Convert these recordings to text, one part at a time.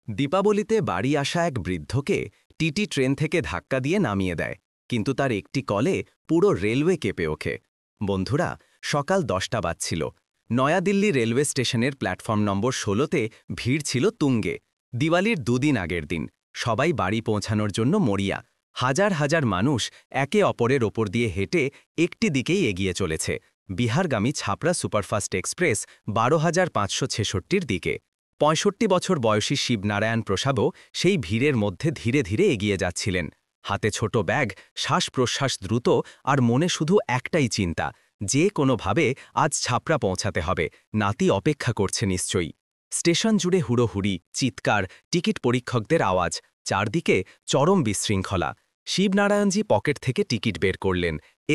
দীপাবলিতে বাড়ি আসা এক বৃদ্ধকে টিটি ট্রেন থেকে ধাক্কা দিয়ে নামিয়ে দেয়, কিন্তু তার একটি কলে পুরো রেলওয়ে কেঁপে ওঠে। বন্ধুরা, সকাল 10টা বাজছিল। নয়াদিল্লি রেলওয়ে স্টেশনের প্ল্যাটফর্ম নম্বর 16তে ভিড় ছিল তুঙ্গে। দিওয়ালির দুদিন আগের দিন সবাই বাড়ি পৌঁছানোর জন্য মরিয়া। হাজার হাজার মানুষ একে অপরের ওপর দিয়ে হেঁটে একটি দিকেই এগিয়ে চলেছে, বিহারগামী ছাপড়া সুপারফাস্ট এক্সপ্রেস 12,566-র দিকে। 65 বছর বয়সী শিবনারায়ণ প্রসাদও সেই ভিড়ের মধ্যে ধীরে ধীরে এগিয়ে যাচ্ছিলেন। হাতে ছোট ব্যাগ, শ্বাস প্রশ্বাস দ্রুত, আর মনে শুধু একটাই চিন্তা, যে কোনোভাবে আজ ছাপড়া পৌঁছাতে হবে, নাতি অপেক্ষা করছে নিশ্চয়ই। স্টেশন জুড়ে হুড়োহুড়ি, চিৎকার, টিকিট পরীক্ষকদের আওয়াজ, চারদিকে চরম বিশৃঙ্খলা। শিবনারায়ণজি পকেট থেকে টিকিট বের করলেন,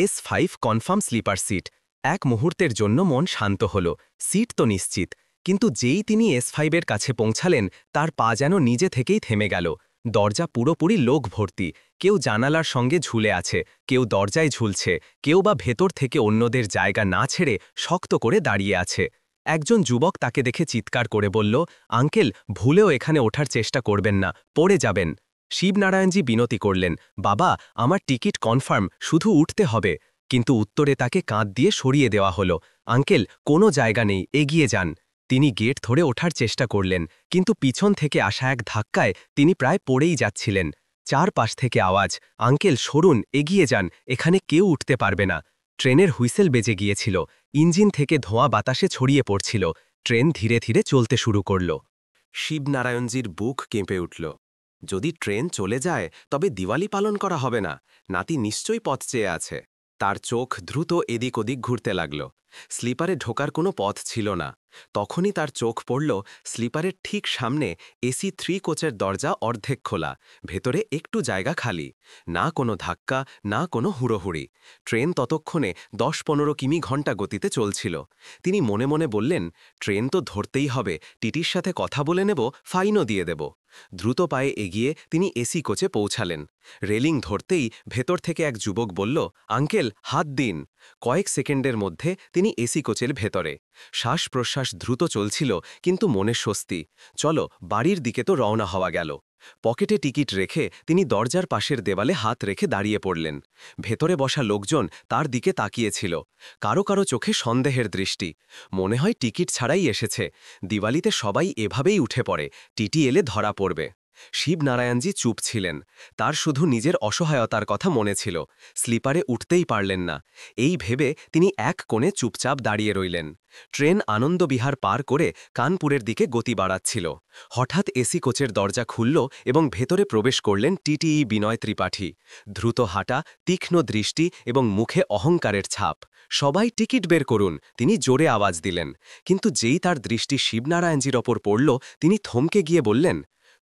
S5 কনফার্ম স্লিপার সিট। এক মুহূর্তের জন্য মন শান্ত হল, সিট তো নিশ্চিত। কিন্তু যেই তিনি S5-এর কাছে পৌঁছালেন, তার পা যেন নিজে থেকেই থেমে গেল। দরজা পুরোপুরি লোক ভর্তি, কেউ জানালার সঙ্গে ঝুলে আছে, কেউ দরজায় ঝুলছে, কেউ বা ভেতর থেকে অন্যদের জায়গা না ছেড়ে শক্ত করে দাঁড়িয়ে আছে। একজন যুবক তাকে দেখে চিৎকার করে বলল, আঙ্কেল, ভুলেও এখানে ওঠার চেষ্টা করবেন না, পড়ে যাবেন। শিবনারায়ণজি বিনতি করলেন, বাবা, আমার টিকিট কনফার্ম, শুধু উঠতে হবে। কিন্তু উত্তরে তাকে কাঁধ দিয়ে সরিয়ে দেওয়া হলো, আঙ্কেল, কোনো জায়গা নেই, এগিয়ে যান। তিনি গেট ধরে ওঠার চেষ্টা করলেন, কিন্তু পিছন থেকে আসা এক ধাক্কায় তিনি প্রায় পড়েই যাচ্ছিলেন। চারপাশ থেকে আওয়াজ, আঙ্কেল সরুন, এগিয়ে যান, এখানে কেউ উঠতে পারবে না। ট্রেনের হুইসেল বেজে গিয়েছিল, ইঞ্জিন থেকে ধোঁয়া বাতাসে ছড়িয়ে পড়ছিল। ট্রেন ধীরে ধীরে চলতে শুরু করল। শিবনারায়ণজির বুক কেঁপে উঠল। যদি ট্রেন চলে যায় তবে দিওয়ালি পালন করা হবে না, নাতি নিশ্চয়ই পথ চেয়ে আছে। তার চোখ দ্রুত এদিক ওদিক ঘুরতে লাগল। স্লিপারে ঢোকার কোনো পথ ছিল না। তখনই তার চোখ পড়ল স্লিপারের ঠিক সামনে AC3 কোচের দরজা অর্ধেক খোলা, ভেতরে একটু জায়গা খালি। না কোনো ধাক্কা, না কোনো হুড়োহুড়ি। ট্রেন ততক্ষণে 10-15 কিমি ঘন্টা গতিতে চলছিল। তিনি মনে মনে বললেন, ট্রেন তো ধরতেই হবে, টিটির সাথে কথা বলে নেব, ফাইনও দিয়ে দেব। দ্রুত পায়ে এগিয়ে তিনি এসি কোচে পৌঁছালেন। রেলিং ধরতেই ভেতর থেকে এক যুবক বলল, আঙ্কেল, হাত দিন। কয়েক সেকেন্ডের মধ্যে তিনি এসি কোচের ভেতরে। শ্বাস প্রশ্বাস দ্রুত চলছিল, কিন্তু মনে স্বস্তি। চলো, বাড়ির দিকে তো রওনা হওয়া গেল। পকেটে টিকিট রেখে তিনি দরজার পাশের দেওয়ালে হাত রেখে দাঁড়িয়ে পড়লেন। ভেতরে বসা লোকজন তার দিকে তাকিয়েছিল। কারো কারো চোখে সন্দেহের দৃষ্টি। মনে হয় টিকিট ছাড়াই এসেছে। দিওয়ালিতে সবাই এভাবেই উঠে পড়ে, টিটি এলে ধরা পড়বে। শিবনারায়ণজি চুপ ছিলেন। তার শুধু নিজের অসহায়তার কথা মনে ছিল। স্লিপারে উঠতেই পারলেন না। এই ভেবে তিনি এক কোণে চুপচাপ দাঁড়িয়ে রইলেন। ট্রেন আনন্দবিহার পার করে কানপুরের দিকে গতি বাড়াচ্ছিল। হঠাৎ এসি কোচের দরজা খুলল এবং ভেতরে প্রবেশ করলেন টিটিই বিনয় ত্রিপাঠী। দ্রুত হাঁটা, তীক্ষ্ণ দৃষ্টি এবং মুখে অহংকারের ছাপ। সবাই টিকিট বের করুন, তিনি জোরে আওয়াজ দিলেন। কিন্তু যেই তার দৃষ্টি শিবনারায়ণজির ওপর পড়ল, তিনি থমকে গিয়ে বললেন,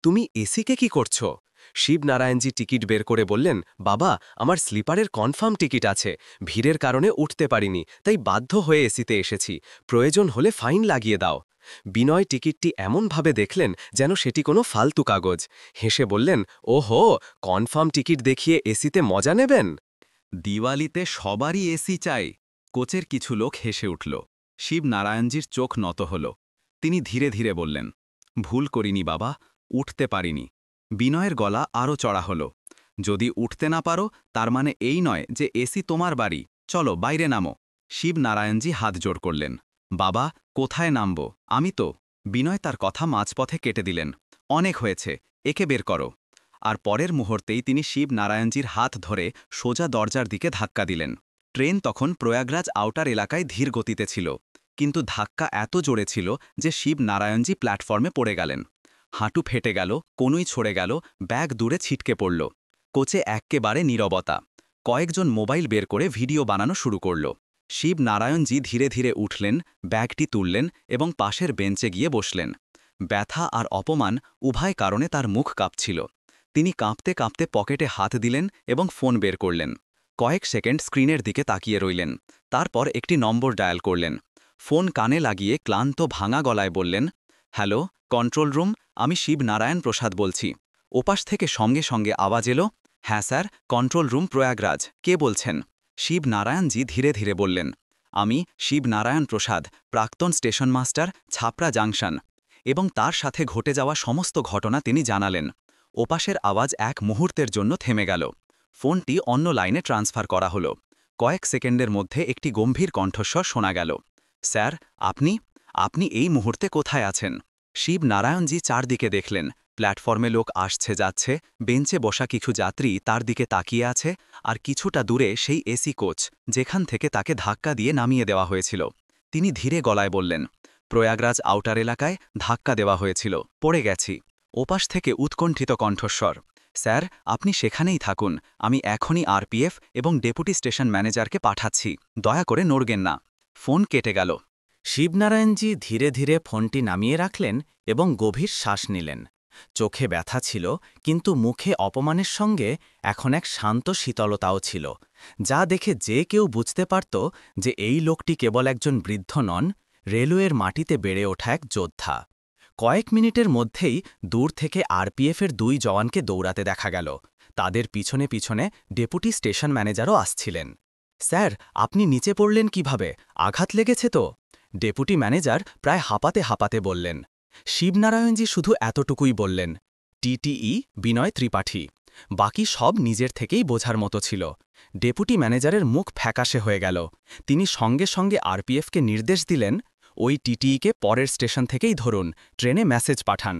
তুমি এসিকে কি করছো? শিবনারায়ণজি টিকিট বের করে বললেন, বাবা, আমার স্লিপারের কনফার্ম টিকিট আছে, ভিড়ের কারণে উঠতে পারিনি, তাই বাধ্য হয়ে এসিতে এসেছি, প্রয়োজন হলে ফাইন লাগিয়ে দাও। বিনয় টিকিটটি এমনভাবে দেখলেন যেন সেটি কোনো ফালতু কাগজ। হেসে বললেন, ওহো, কনফার্ম টিকিট দেখিয়ে এসিতে মজা নেবেন? দিওয়ালিতে সবারই এসি চাই। কোচের কিছু লোক হেসে উঠল। শিবনারায়ণজির চোখ নত হল। তিনি ধীরে ধীরে বললেন, ভুল করিনি বাবা, উঠতে পারিনি। বিনয়ের গলা আরও চড়া হল। যদি উঠতে না পারো তার মানে এই নয় যে এসি তোমার বাড়ি, চলো বাইরে নামো। শিবনারায়ণজি হাত জোড় করলেন, বাবা, কোথায় নামব? আমি তো। বিনয় তার কথা মাঝপথে কেটে দিলেন, অনেক হয়েছে, একে বের করো। আর পরের মুহূর্তেই তিনি শিবনারায়ণজির হাত ধরে সোজা দরজার দিকে ধাক্কা দিলেন। ট্রেন তখন প্রয়াগরাজ আউটার এলাকায় ধীর গতিতে ছিল, কিন্তু ধাক্কা এত জোরে ছিল যে শিবনারায়ণজি প্ল্যাটফর্মে পড়ে গেলেন। হাঁটু ফেটে গেল, কনুই ছড়ে গেল, ব্যাগ দূরে ছিটকে পড়ল। কোচে এক্কেবারে নীরবতা। কয়েকজন মোবাইল বের করে ভিডিও বানানো শুরু করল। শিবনারায়ণজি ধীরে ধীরে উঠলেন, ব্যাগটি তুললেন এবং পাশের বেঞ্চে গিয়ে বসলেন। ব্যথা আর অপমান উভয় কারণে তার মুখ কাঁপছিল। তিনি কাঁপতে কাঁপতে পকেটে হাত দিলেন এবং ফোন বের করলেন। কয়েক সেকেন্ড স্ক্রিনের দিকে তাকিয়ে রইলেন। তারপর একটি নম্বর ডায়াল করলেন। ফোন কানে লাগিয়ে ক্লান্ত ভাঙা গলায় বললেন, হ্যালো, কন্ট্রোল রুম, আমি শিবনারায়ণ প্রসাদ বলছি। ওপাশ থেকে সঙ্গে সঙ্গে আওয়াজ এলো, হ্যাঁ স্যার, কন্ট্রোল রুম প্রয়াগরাজ, কে বলছেন? শিবনারায়ণজি ধীরে ধীরে বললেন, আমি শিবনারায়ণ প্রসাদ, প্রাক্তন স্টেশন মাস্টার, ছাপড়া জাংশন। এবং তার সাথে ঘটে যাওয়া সমস্ত ঘটনা তিনি জানালেন। ওপাশের আওয়াজ এক মুহূর্তের জন্য থেমে গেল। ফোনটি অন্য লাইনে ট্রান্সফার করা হলো। কয়েক সেকেন্ডের মধ্যে একটি গম্ভীর কণ্ঠস্বর শোনা গেল। স্যার, আপনি এই মুহূর্তে কোথায় আছেন? শিব নারায়ণজি চারদিকে দেখলেন। প্ল্যাটফর্মে লোক আসছে যাচ্ছে, বেঞ্চে বসা কিছু যাত্রী তার দিকে তাকিয়ে আছে, আর কিছুটা দূরে সেই এসি কোচ, যেখান থেকে তাকে ধাক্কা দিয়ে নামিয়ে দেওয়া হয়েছিল। তিনি ধীরে গলায় বললেন, প্রয়াগরাজ আউটার এলাকায় ধাক্কা দেওয়া হয়েছিল, পড়ে গেছি। ওপাশ থেকে উৎকণ্ঠিত কণ্ঠস্বর, স্যার, আপনি সেখানেই থাকুন, আমি এখনই আরপিএফ এবং ডেপুটি স্টেশন ম্যানেজারকে পাঠাচ্ছি, দয়া করে নড়বেন না। ফোন কেটে গেল। শিবনারায়ণজি ধীরে ধীরে ফোনটি নামিয়ে রাখলেন এবং গভীর শ্বাস নিলেন। চোখে ব্যথা ছিল, কিন্তু মুখে অপমানের সঙ্গে এখন এক শান্ত শীতলতাও ছিল, যা দেখে যে কেউ বুঝতে পারত যে এই লোকটি কেবল একজন বৃদ্ধ নন, রেলওয়ের মাটিতে বেড়ে ওঠা এক যোদ্ধা। কয়েক মিনিটের মধ্যেই দূর থেকে আরপিএফের 2 জওয়ানকে দৌড়াতে দেখা গেল। তাদের পিছনে পিছনে ডেপুটি স্টেশন ম্যানেজারও আসছিলেন। স্যার, আপনি নিচে পড়লেন কিভাবে? আঘাত লেগেছে তো? ডেপুটি ম্যানেজার প্রায় হাঁপাতে হাঁপাতে বললেন। শিবনারায়ণজি শুধু এতটুকুই বললেন, টিটিই বিনয় ত্রিপাঠী। বাকি সব নিজের থেকেই বোঝার মতো ছিল। ডেপুটি ম্যানেজারের মুখ ফ্যাকাশে হয়ে গেল। তিনি সঙ্গে সঙ্গে আরপিএফকে নির্দেশ দিলেন, ওই টিটিইকে পরের স্টেশন থেকেই ধরুন, ট্রেনে মেসেজ পাঠান।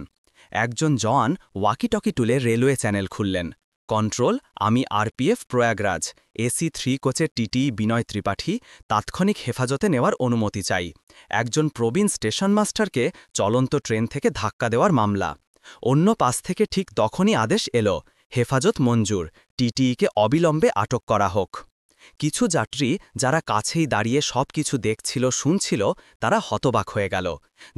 একজন জওয়ান ওয়াকিটকি তুলে রেলওয়ে চ্যানেল খুললেন। কন্ট্রোল, আমি আরপিএফ প্রয়াগরাজ, এসি 3 কোচের টিটিই বিনয় ত্রিপাঠী, তাৎক্ষণিক হেফাজতে নেওয়ার অনুমতি চাই। একজন প্রবীণ স্টেশন মাস্টারকে চলন্ত ট্রেন থেকে ধাক্কা দেওয়ার মামলা। অন্য পাশ থেকে ঠিক তখনই আদেশ এলো, হেফাজত মঞ্জুর, টিটিইকে অবিলম্বে আটক করা হোক। কিছু যাত্রী, যারা কাছেই দাঁড়িয়ে সব কিছু দেখছিল শুনছিল, তারা হতবাক হয়ে গেল।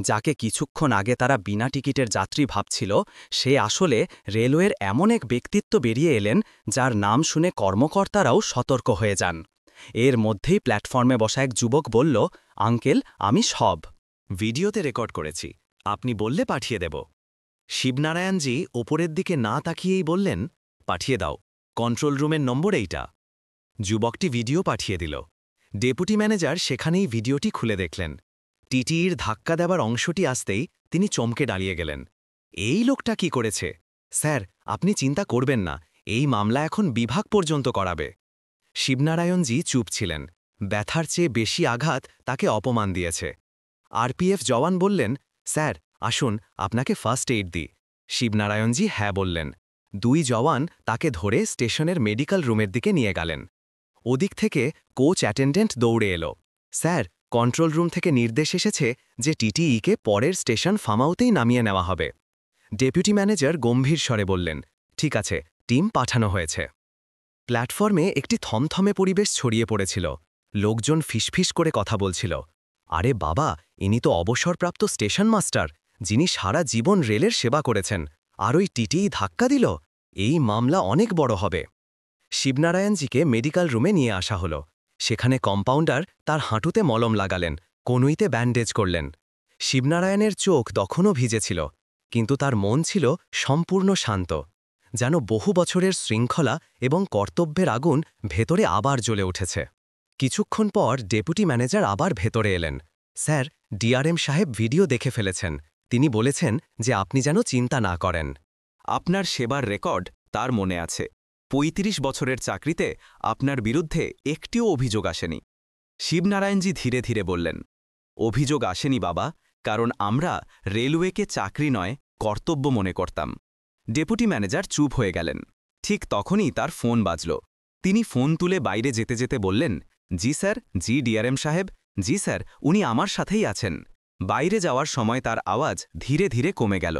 যাকে কিছুক্ষণ আগে তারা বিনা টিকিটের যাত্রী ভাবছিল, সে আসলে রেলওয়ের এমন এক ব্যক্তিত্ব বেরিয়ে এলেন, যার নাম শুনে কর্মকর্তারাও সতর্ক হয়ে যান। এর মধ্যেই প্ল্যাটফর্মে বসা এক যুবক বলল, আঙ্কেল, আমি সব ভিডিওতে রেকর্ড করেছি, আপনি বললে পাঠিয়ে দেব। শিবনারায়ণজি ওপরের দিকে না তাকিয়েই বললেন, পাঠিয়ে দাও, কন্ট্রোল রুমের নম্বর এইটা। যুবকটি ভিডিও পাঠিয়ে দিল। ডেপুটি ম্যানেজার সেখানেই ভিডিওটি খুলে দেখলেন। টিটিইর ধাক্কা দেবার অংশটি আসতেই তিনি চমকে দাঁড়িয়ে গেলেন। এই লোকটা কি করেছে? স্যার, আপনি চিন্তা করবেন না, এই মামলা এখন বিভাগ পর্যন্ত করাবে। শিবনারায়ণজি চুপ ছিলেন। ব্যথার চেয়ে বেশি আঘাত তাকে অপমান দিয়েছে। আরপিএফ জওয়ান বললেন, স্যার, আসুন, আপনাকে ফার্স্ট এইড দিই। শিবনারায়ণজি হ্যাঁ বললেন। 2 জওয়ান তাকে ধরে স্টেশনের মেডিকেল রুমের দিকে নিয়ে গেলেন। ওদিক থেকে কোচ অ্যাটেন্ডেন্ট দৌড়ে এলো, স্যার, কন্ট্রোল রুম থেকে নির্দেশ এসেছে যে টিটিইকে পরের স্টেশন ফার্মাউতেই নামিয়ে নেওয়া হবে। ডেপুটি ম্যানেজার গম্ভীর স্বরে বললেন, ঠিক আছে, টিম পাঠানো হয়েছে। প্ল্যাটফর্মে একটি থমথমে পরিবেশ ছড়িয়ে পড়েছিল। লোকজন ফিসফিস করে কথা বলছিল, আরে বাবা, ইনি তো অবসরপ্রাপ্ত স্টেশন মাস্টার, যিনি সারা জীবন রেলের সেবা করেছেন, আর ওই টিটিই ধাক্কা দিল, এই মামলা অনেক বড় হবে। শিবনারায়ণজিকে মেডিকেল রুমে নিয়ে আসা হলো। সেখানে কম্পাউন্ডার তার হাঁটুতে মলম লাগালেন, কনুইতে ব্যান্ডেজ করলেন। শিবনারায়ণের চোখ তখনও ভিজেছিল, কিন্তু তার মন ছিল সম্পূর্ণ শান্ত, যেন বহু বছরের শৃঙ্খলা এবং কর্তব্যের আগুন ভেতরে আবার জ্বলে উঠেছে। কিছুক্ষণ পর ডেপুটি ম্যানেজার আবার ভেতরে এলেন। স্যার, ডিআরএম সাহেব ভিডিও দেখে ফেলেছেন, তিনি বলেছেন যে আপনি যেন চিন্তা না করেন। আপনার সেবার রেকর্ড তার মনে আছে। 35 বছরের চাকরিতে আপনার বিরুদ্ধে একটিও অভিযোগ আসেনি। শিবনারায়ণজি ধীরে ধীরে বললেন, অভিযোগ আসেনি বাবা, কারণ আমরা রেলওয়েকে চাকরি নয়, কর্তব্য মনে করতাম। ডেপুটি ম্যানেজার চুপ হয়ে গেলেন। ঠিক তখনই তার ফোন বাজল। তিনি ফোন তুলে বাইরে যেতে যেতে বললেন, জি স্যার, জি ডিআরএম সাহেব, জি স্যার, উনি আমার সাথেই আছেন। বাইরে যাওয়ার সময় তার আওয়াজ ধীরে ধীরে কমে গেল।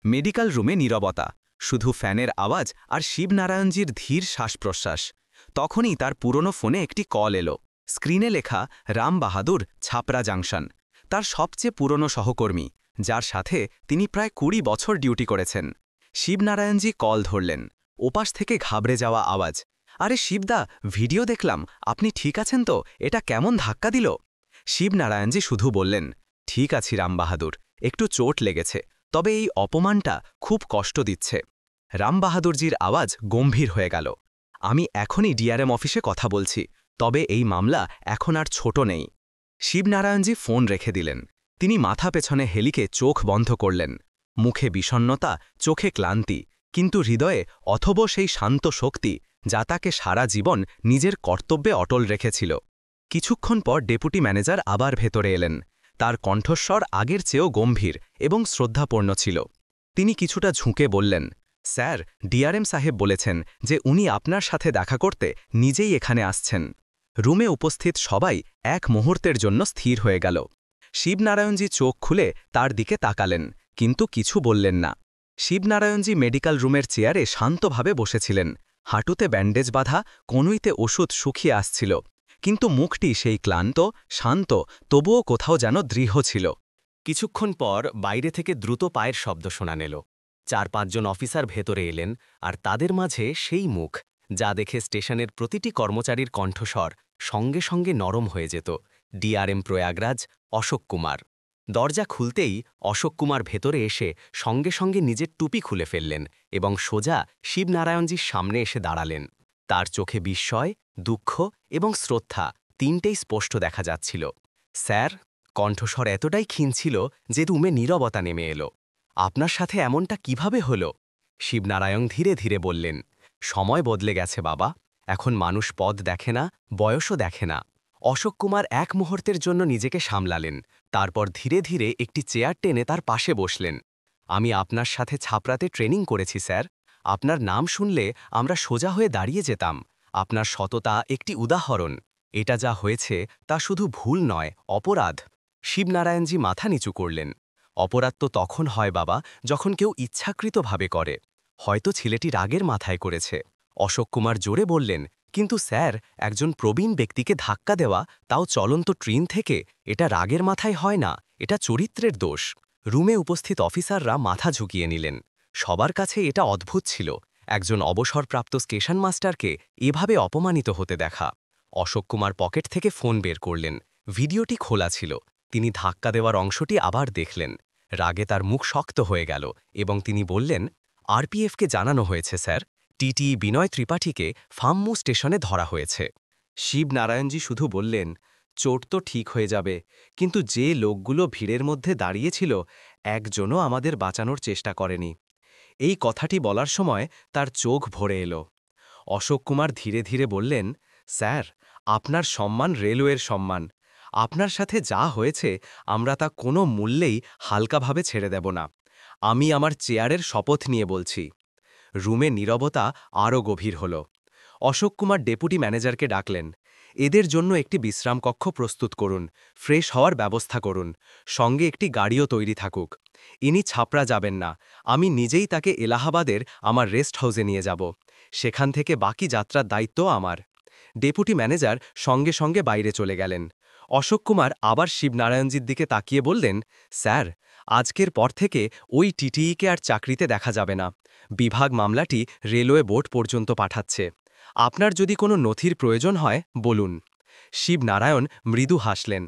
মেডিকেল রুমে নীরবতা, শুধু ফ্যানের আওয়াজ আর শিবনারায়ণজির ধীর শ্বাস-প্রশ্বাস। তখনই তার পুরনো ফোনে একটি কল এলো। স্ক্রিনে লেখা রাম বাহাদুর, ছাপরা জাংশন, তার সবচেয়ে পুরনো সহকর্মী, যার সাথে তিনি প্রায় 20 বছর ডিউটি করেছেন। শিবনারায়ণজি কল ধরলেন। ওপাশ থেকে ঘাবড়ে যাওয়া আওয়াজ, আরে শিবদা, ভিডিও দেখলাম, আপনি ঠিক আছেন তো? এটা কেমন ধাক্কা দিল? শিবনারায়ণজি শুধু বললেন, ঠিক আছি রাম বাহাদুর, একটু চোট লেগেছে, তবে এই অপমানটা খুব কষ্ট দিচ্ছে। রাম বাহাদুরজির আওয়াজ গম্ভীর হয়ে গেল, আমি এখনই ডিআরএম অফিসে কথা বলছি, তবে এই মামলা এখন আর ছোট নেই। শিবনারায়ণজি ফোন রেখে দিলেন। তিনি মাথা পেছনে হেলিকে চোখ বন্ধ করলেন। মুখে বিষণ্ণতা, চোখে ক্লান্তি, কিন্তু হৃদয়ে অথব সেই শান্ত শক্তি যা তাকে সারা জীবন নিজের কর্তব্যে অটল রেখেছিল। কিছুক্ষণ পর ডেপুটি ম্যানেজার আবার ভেতরে এলেন। তার কণ্ঠস্বর আগের চেয়েও গম্ভীর এবং শ্রদ্ধাপূর্ণ ছিল। তিনি কিছুটা ঝুঁকে বললেন, স্যার, ডিআরএম সাহেব বলেছেন যে উনি আপনার সাথে দেখা করতে নিজেই এখানে আসছেন। রুমে উপস্থিত সবাই এক মুহূর্তের জন্য স্থির হয়ে গেল। শিবনারায়ণজি চোখ খুলে তার দিকে তাকালেন, কিন্তু কিছু বললেন না। শিবনারায়ণজি মেডিকেল রুমের চেয়ারে শান্তভাবে বসেছিলেন। হাঁটুতে ব্যান্ডেজ বাঁধা, কনুইতে ওষুধ শুকিয়ে আসছিল, কিন্তু মুখটি সেই ক্লান্ত, শান্ত, তবুও কোথাও যেন দৃঢ় ছিল। কিছুক্ষণ পর বাইরে থেকে দ্রুত পায়ের শব্দ শোনা এল। 4-5 জন অফিসার ভেতরে এলেন, আর তাদের মাঝে সেই মুখ যা দেখে স্টেশনের প্রতিটি কর্মচারীর কণ্ঠস্বর সঙ্গে সঙ্গে নরম হয়ে যেত। ডিআরএম প্রয়াগরাজ, অশোক কুমার। দরজা খুলতেই অশোক কুমার ভেতরে এসে সঙ্গে সঙ্গে নিজের টুপি খুলে ফেললেন এবং সোজা শিবনারায়ণজির সামনে এসে দাঁড়ালেন। তার চোখে বিস্ময়, দুঃখ এবং শ্রদ্ধা তিনটেই স্পষ্ট দেখা যাচ্ছিল। স্যার, কণ্ঠস্বর এতটাই ক্ষীণ ছিল যে রুমে নীরবতা নেমে এলো। আপনার সাথে এমনটা কিভাবে হলো? শিবনারায়ণ ধীরে ধীরে বললেন, সময় বদলে গেছে বাবা। এখন মানুষ পদ দেখে না, বয়সও দেখে না। অশোক কুমার এক মুহূর্তের জন্য নিজেকে সামলালেন, তারপর ধীরে ধীরে একটি চেয়ার টেনে তার পাশে বসলেন। আমি আপনার সাথে ছাপরাতে ট্রেনিং করেছি স্যার। আপনার নাম শুনলে আমরা সোজা হয়ে দাঁড়িয়ে যেতাম। আপনার সততা একটি উদাহরণ। এটা যা হয়েছে তা শুধু ভুল নয়, অপরাধ। শিবনারায়ণজি মাথা নিচু করলেন। অপরাধ তো তখন হয় বাবা, যখন কেউ ইচ্ছাকৃতভাবে করে। হয়তো ছেলেটি রাগের মাথায় করেছে। অশোক কুমার জোরে বললেন, কিন্তু স্যার, একজন প্রবীণ ব্যক্তিকে ধাক্কা দেওয়া, তাও চলন্ত ট্রেন থেকে, এটা রাগের মাথায় হয় না, এটা চরিত্রের দোষ। রুমে উপস্থিত অফিসাররা মাথা ঝুঁকিয়ে নিলেন। সবার কাছে এটা অদ্ভুত ছিল, একজন অবসরপ্রাপ্ত স্টেশন মাস্টারকে এভাবে অপমানিত হতে দেখা। অশোক কুমার পকেট থেকে ফোন বের করলেন। ভিডিওটি খোলা ছিল। তিনি ধাক্কা দেওয়ার অংশটি আবার দেখলেন। রাগে তার মুখ শক্ত হয়ে গেল এবং তিনি বললেন, আরপিএফকে জানানো হয়েছে স্যার, টিটি বিনয় ত্রিপাঠীকে ফাম্মু স্টেশনে ধরা হয়েছে। শিবনারায়ণজি শুধু বললেন, চোট তো ঠিক হয়ে যাবে, কিন্তু যে লোকগুলো ভিড়ের মধ্যে দাঁড়িয়েছিল, একজনও আমাদের বাঁচানোর চেষ্টা করেনি। এই কথাটি বলার সময় তার চোখ ভরে এলো। অশোক কুমার ধীরে ধীরে বললেন, স্যার, আপনার সম্মান রেলওয়ের সম্মান। আপনার সাথে যা হয়েছে আমরা তা কোনো মূল্যেই হালকাভাবে ছেড়ে দেব না। আমি আমার চেয়ারের শপথ নিয়ে বলছি। রুমে নীরবতা আরও গভীর হল। অশোক কুমার ডেপুটি ম্যানেজারকে ডাকলেন। এদের জন্য একটি বিশ্রাম কক্ষ প্রস্তুত করুন, ফ্রেশ হওয়ার ব্যবস্থা করুন, সঙ্গে একটি গাড়িও তৈরি থাকুক। ইনি ছাপড়া যাবেন না, আমি নিজেই তাকে এলাহাবাদের আমার রেস্ট হাউসে নিয়ে যাব। সেখান থেকে বাকি যাত্রার দায়িত্ব আমার। ডেপুটি ম্যানেজার সঙ্গে সঙ্গে বাইরে চলে গেলেন। অশোক কুমার আবার শিবনারায়ণজির দিকে তাকিয়ে বললেন, স্যার, আজকের পর থেকে ওই টিটিইকে আর চাকরিতে দেখা যাবে না। বিভাগ মামলাটি রেলওয়ে বোর্ড পর্যন্ত পাঠাচ্ছে। আপনার যদি কোনো নথির প্রয়োজন হয় বলুন। শিবনারায়ণ মৃদু হাসলেন।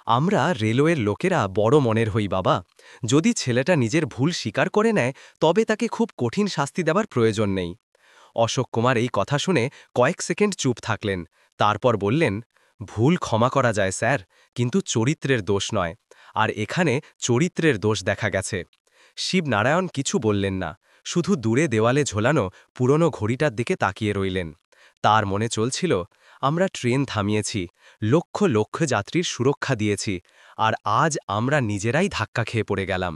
আমরা রেলওয়ের লোকেরা বড় মনের হই বাবা। যদি ছেলেটা নিজের ভুল স্বীকার করে নেয়, তবে তাকে খুব কঠিন শাস্তি দেওয়ার প্রয়োজন নেই। অশোক কুমার এই কথা শুনে কয়েক সেকেন্ড চুপ থাকলেন, তারপর বললেন, ভুল ক্ষমা করা যায় স্যার, কিন্তু চরিত্রের দোষ নয়। আর এখানে চরিত্রের দোষ দেখা গেছে। শিবনারায়ণ কিছু বললেন না, শুধু দূরে দেওয়ালে ঝোলানো পুরনো ঘড়িটার দিকে তাকিয়ে রইলেন। তার মনে চলছিল, আমরা ট্রেন থামিয়েছি, লক্ষ লক্ষ যাত্রীর সুরক্ষা দিয়েছি, আর আজ আমরা নিজেরাই ধাক্কা খেয়ে পড়ে গেলাম।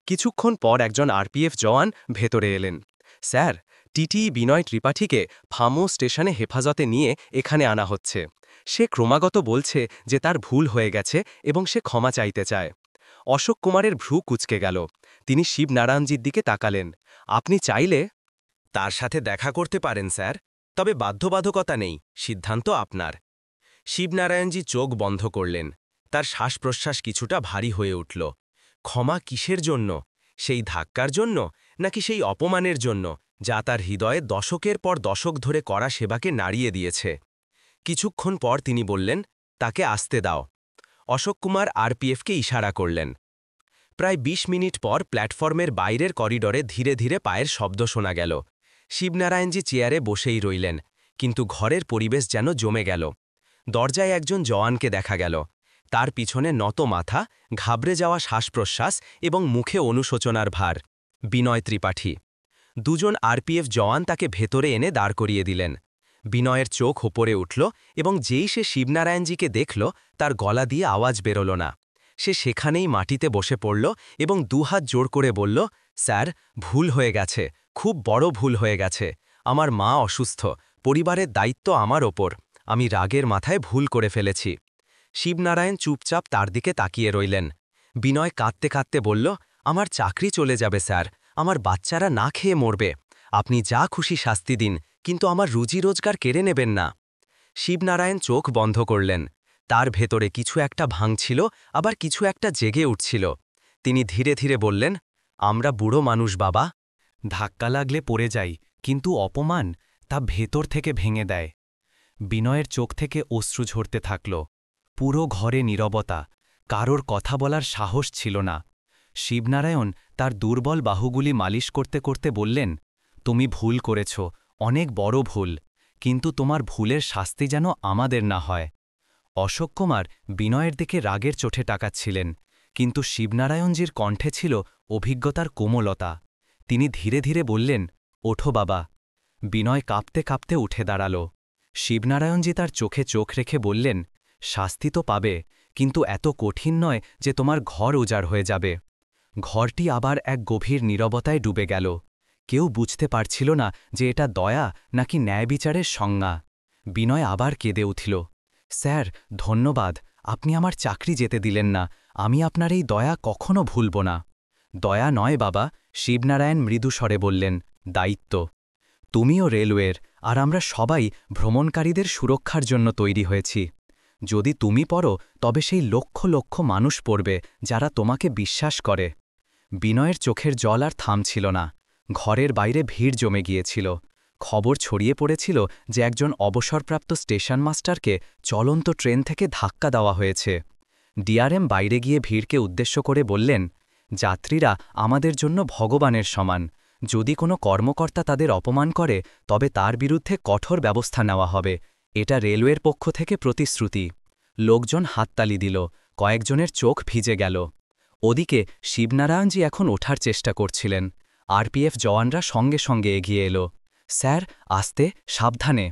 কিছুক্ষণ পর একজন আরপিএফ জওয়ান ভেতরে এলেন। স্যার, টিটি বিনয় ত্রিপাঠীকে ফামো স্টেশনে হেফাজতে নিয়ে এখানে আনা হচ্ছে। সে ক্রমাগত বলছে যে তার ভুল হয়ে গেছে এবং সে ক্ষমা চাইতে চায়। অশোক কুমারের ভ্রু কুঁচকে গেল। তিনি শিবনারায়ণজির দিকে তাকালেন। আপনি চাইলে তার সাথে দেখা করতে পারেন স্যার, তবে বাধ্যবাধকতা নেই, সিদ্ধান্ত আপনার। শিবনারায়ণজি চোখ বন্ধ করলেন। তার শ্বাস-প্রশ্বাস কিছুটা ভারী হয়ে উঠল। ক্ষমা কিসের জন্য? সেই ধাক্কার জন্য, নাকি সেই অপমানের জন্য যা তার হৃদয়ে দশকের পর দশক ধরে করা সেবাকে নাড়িয়ে দিয়েছে? কিছুক্ষণ পর তিনি বললেন, তাকে আসতে দাও। অশোক কুমার আরপিএফকে ইশারা করলেন। প্রায় ২০ মিনিট পর প্ল্যাটফর্মের বাইরের করিডরে ধীরে ধীরে পায়ের শব্দ শোনা গেল। শিবনারায়ণজি চেয়ারে বসেই রইলেন, কিন্তু ঘরের পরিবেশ যেন জমে গেল। দরজায় একজন জওয়ানকে দেখা গেল। তার পিছনে নত মাথা, ঘাবড়ে যাওয়া শ্বাসপ্রশ্বাস এবং মুখে অনুশোচনার ভার। বিনয় ত্রিপাঠী। দুজন আরপিএফ জওয়ান তাকে ভেতরে এনে দাঁড় করিয়ে দিলেন। বিনয়ের চোখ ওপরে উঠল এবং যেই সে শিবনারায়ণজীকে দেখল, তার গলা দিয়ে আওয়াজ বেরোল না। সে সেখানেই মাটিতে বসে পড়ল এবং দুহাত জোর করে বলল, স্যার, ভুল হয়ে গেছে, খুব বড় ভুল হয়ে গেছে। আমার মা অসুস্থ, পরিবারের দায়িত্ব আমার ওপর। আমি রাগের মাথায় ভুল করে ফেলেছি। শিবনারায়ণ চুপচাপ তার দিকে তাকিয়ে রইলেন। বিনয় কাঁদতে কাঁদতে বলল, আমার চাকরি চলে যাবে স্যার, আমার বাচ্চারা না খেয়ে মরবে। আপনি যা খুশি শাস্তি দিন, কিন্তু আমার রুজি রোজগার কেড়ে নেবেন না। শিবনারায়ণ চোখ বন্ধ করলেন। তার ভেতরে কিছু একটা ভাঙছিল, আবার কিছু একটা জেগে উঠছিল। তিনি ধীরে ধীরে বললেন, আমরা বুড়ো মানুষ বাবা, ধাক্কা লাগলে পড়ে যাই, কিন্তু অপমান তা ভেতর থেকে ভেঙে দেয়। বিনয়ের চোখ থেকে অশ্রু ঝরতে থাকল। পুরো ঘরে নীরবতা, কারোর কথা বলার সাহস ছিল না। শিবনারায়ণ তার দুর্বল বাহুগুলি মালিশ করতে করতে বললেন, তুমি ভুল করেছ, অনেক বড় ভুল, কিন্তু তোমার ভুলের শাস্তি যেন আমাদের না হয়। অশোক কুমার বিনয়ের দিকে রাগের চোখে তাকাচ্ছিলেন, কিন্তু শিবনারায়ণজীর কণ্ঠে ছিল অভিজ্ঞতার কোমলতা। তিনি ধীরে ধীরে বললেন, ওঠো বাবা। বিনয় কাঁপতে কাঁপতে উঠে দাঁড়াল। শিবনারায়ণজী তার চোখে চোখ রেখে বললেন, শাস্তি তো পাবে, কিন্তু এত কঠিন নয় যে তোমার ঘর উজাড় হয়ে যাবে। ঘরটি আবার এক গভীর নীরবতায় ডুবে গেল। কেউ বুঝতে পারছিল না যে এটা দয়া নাকি ন্যায়বিচারের সংজ্ঞা। বিনয় আবার কেঁদে উঠল, স্যার, ধন্যবাদ, আপনি আমার চাকরি যেতে দিলেন না। আমি আপনার এই দয়া কখনো ভুলব না। দয়া নয় বাবা, শিবনারায়ণ মৃদু স্বরে বললেন, দায়িত্ব। তুমিও রেলওয়ের, আর আমরা সবাই ভ্রমণকারীদের সুরক্ষার জন্য তৈরি হয়েছি। যদি তুমি পড়ো, তবে সেই লক্ষ লক্ষ মানুষ পড়বে যারা তোমাকে বিশ্বাস করে। বিনয়ের চোখের জল আর থামছিল না। ঘরের বাইরে ভিড় জমে গিয়েছিল। খবর ছড়িয়ে পড়েছিল যে একজন অবসরপ্রাপ্ত স্টেশন মাস্টারকে চলন্ত ট্রেন থেকে ধাক্কা দেওয়া হয়েছে। ডিআরএম বাইরে গিয়ে ভিড়কে উদ্দেশ্য করে বললেন, যাত্রীরা আমাদের জন্য ভগবানের সমান। যদি কোনো কর্মকর্তা তাদের অপমান করে, তবে তার বিরুদ্ধে কঠোর ব্যবস্থা নেওয়া হবে। এটা রেলওয়ের পক্ষ থেকে প্রতিশ্রুতি। লোকজন হাততালি দিল, কয়েকজনের চোখ ভিজে গেল। ওদিকে শিবনারায়ণজী এখন ওঠার চেষ্টা করছিলেন। আরপিএফ জওয়ানরা সঙ্গে সঙ্গে এগিয়ে এলো। স্যার, আস্তে, সাবধানে।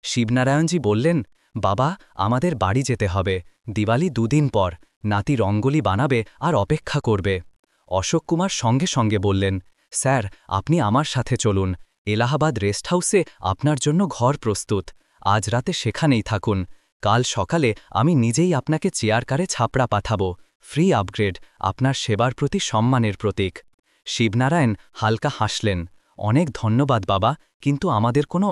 শিবনারায়ণজী বললেন, বাবা, আমাদের বাড়ি যেতে হবে। দিওয়ালি 2 দিন পর, নাতি রঙ্গোলি বানাবে আর অপেক্ষা করবে। অশোক কুমার সঙ্গে সঙ্গে বললেন, স্যার, আপনি আমার সাথে চলুন। এলাহাবাদ রেস্ট হাউসে আপনার জন্য ঘর প্রস্তুত। আজ রাতে সেখানেই থাকুন। কাল সকালে আমি নিজেই আপনাকে চেয়ারকারে ছাপড়া পাঠাবো। ফ্রি আপগ্রেড, আপনার সেবার প্রতি সম্মানের প্রতীক। শিবনারায়ণ হালকা হাসলেন, অনেক ধন্যবাদ বাবা, কিন্তু আমাদের কোনো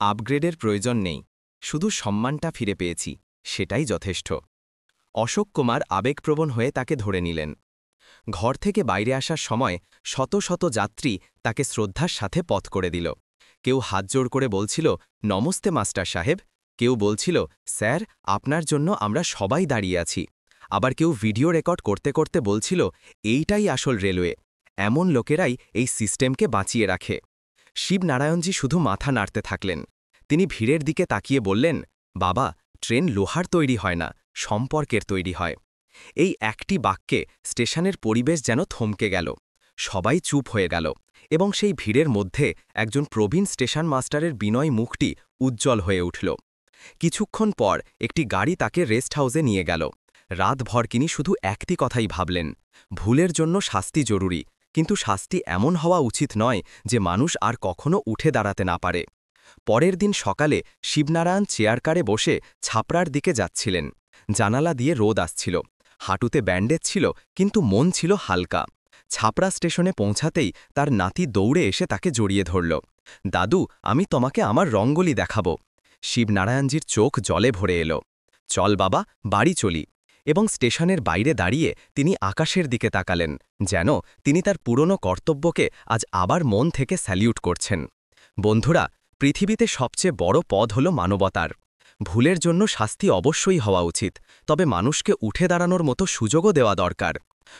আপগ্রেডের প্রয়োজন নেই। শুধু সম্মানটা ফিরে পেয়েছি, সেটাই যথেষ্ট। অশোক কুমার আবেগপ্রবণ হয়ে তাকে ধরে নিলেন। ঘর থেকে বাইরে আসার সময় শত শত যাত্রী তাকে শ্রদ্ধার সাথে পথ করে দিল। কেউ হাত জোড় করে বলছিল, নমস্তে মাস্টার সাহেব। কেউ বলছিল, স্যার, আপনার জন্য আমরা সবাই দাঁড়িয়ে আছি। আবার কেউ ভিডিও রেকর্ড করতে করতে বলছিল, এইটাই আসল রেলওয়ে। এমন লোকেরাই এই সিস্টেমকে বাঁচিয়ে রাখে। শিবনারায়ণজী শুধু মাথা নাড়তে থাকলেন। তিনি ভিড়ের দিকে তাকিয়ে বললেন, বাবা, ট্রেন লোহার তৈরি হয় না, সম্পর্কের তৈরি হয়। এই একটি বাক্যে স্টেশনের পরিবেশ যেন থমকে গেল। সবাই চুপ হয়ে গেল, এবং সেই ভিড়ের মধ্যে একজন প্রবীণ স্টেশন মাস্টারের বিনয় মুখটি উজ্জ্বল হয়ে উঠল। কিছুক্ষণ পর একটি গাড়ি তাকে রেস্ট হাউসে নিয়ে গেল। রাতভর তিনি শুধু একটি কথাই ভাবলেন, ভুলের জন্য শাস্তি জরুরি, কিন্তু শাস্তি এমন হওয়া উচিত নয় যে মানুষ আর কখনো উঠে দাঁড়াতে না পারে। পরের দিন সকালে শিবনারায়ণ চেয়ারকারে বসে ছাপড়ার দিকে যাচ্ছিলেন। জানালা দিয়ে রোদ আসছিল। হাঁটুতে ব্যান্ডেজ ছিল, কিন্তু মন ছিল হালকা। ছাপড়া স্টেশনে পৌঁছাতেই তার নাতি দৌড়ে এসে তাকে জড়িয়ে ধরল। দাদু, আমি তোমাকে আমার রঙ্গোলি দেখাবো। শিবনারায়ণজীর চোখ জলে ভরে এলো। চল বাবা, বাড়ি চলি। এবং স্টেশনের বাইরে দাঁড়িয়ে তিনি আকাশের দিকে তাকালেন, যেন তিনি তার পুরনো কর্তব্যকে আজ আবার মন থেকে স্যালিউট করছেন। বন্ধুরা, পৃথিবীতে সবচেয়ে বড় পদ হল মানবতার। ভুলের জন্য শাস্তি অবশ্যই হওয়া উচিত, তবে মানুষকে উঠে দাঁড়ানোর মতো সুযোগও দেওয়া দরকার।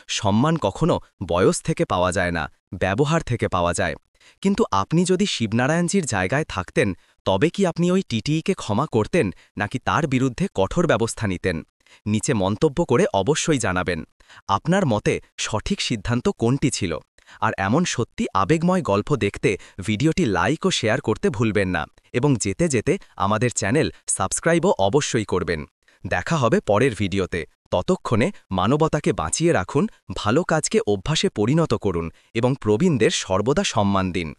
সম্মান কখনো বয়স থেকে পাওয়া যায় না, ব্যবহার থেকে পাওয়া যায়। কিন্তু আপনি যদি শিবনারায়ণজীর জায়গায় থাকতেন, তবে কি আপনি ওই টিটিইকে ক্ষমা করতেন, নাকি তার বিরুদ্ধে কঠোর ব্যবস্থা নিতেন? নিচে মন্তব্য করে অবশ্যই জানাবেন আপনার মতে সঠিক সিদ্ধান্ত কোনটি ছিল। আর এমন সত্যি আবেগময় গল্প দেখতে ভিডিওটি লাইক ও শেয়ার করতে ভুলবেন না এবং যেতে যেতে আমাদের চ্যানেল সাবস্ক্রাইবও অবশ্যই করবেন। দেখা হবে পরের ভিডিওতে। ততক্ষণে মানবতাকে বাঁচিয়ে রাখুন, ভালো কাজকে অভ্যাসে পরিণত করুন এবং প্রবীণদের সর্বদা সম্মান দিন।